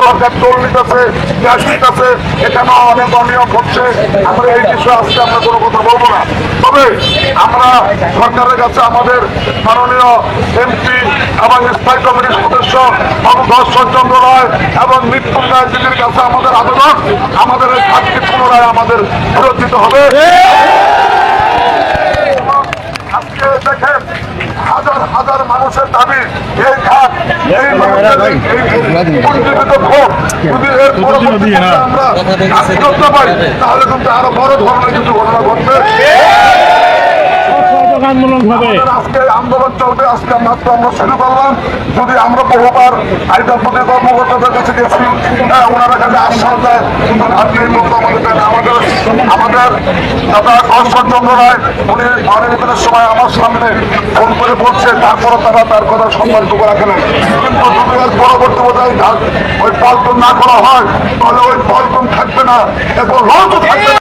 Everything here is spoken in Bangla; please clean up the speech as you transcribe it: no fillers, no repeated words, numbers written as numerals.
সরকার টোল নিতেছে, গ্যাস নিতেছে, এখানেও অনেক অনিয়ম হচ্ছে। আমরা এই বিষয়ে আজকে আমরা কোনো কথা বলবো না। তবে আমরা সরকারের কাছে আমাদের মাননীয় এমপি এবং স্থায়ী কমিটির সদস্য ধর্ষণ চন্দ্র রায় এবং মৃত্যুঞ্জয় দিদির কাছে আমাদের আবেদন, আমাদের এই ঘাটতি পুনরায় আমাদের ফেরত দিতে হবে। আজকে দেখেন হাজার হাজার মানুষের দাবি এই ঘাট, এই ভোট যদি এর পরবর্তীতে আমরা করতে পারি তাহলে কিন্তু আরো বড় ধরনের কিছু ঘটনা ঘটবে। আজকে আন্দোলন চলবে, আজকে মাত্র আমরা শুরু করলাম। যদি আমরা বহুবার আইনপ্রতি কর্মকর্তাদের কাছে গেছি, ওনারা কাছে আশ্বাস দেয়, কিন্তু ঘাটতির মতো আমাদের দাদা ধর্ষণ চন্দ্র রায় উনি অনির্বাচনের সময় আমার সামনে ফোন করে বলছে, তারপরও তারা তার কথা সম্মানটুকু রাখে না। কিন্তু যদি এর পরবর্তী বোঝায় ওই পল্টন না করা হয় তাহলে ওই পল্টন থাকবে না এবং রোজও থাকবে না।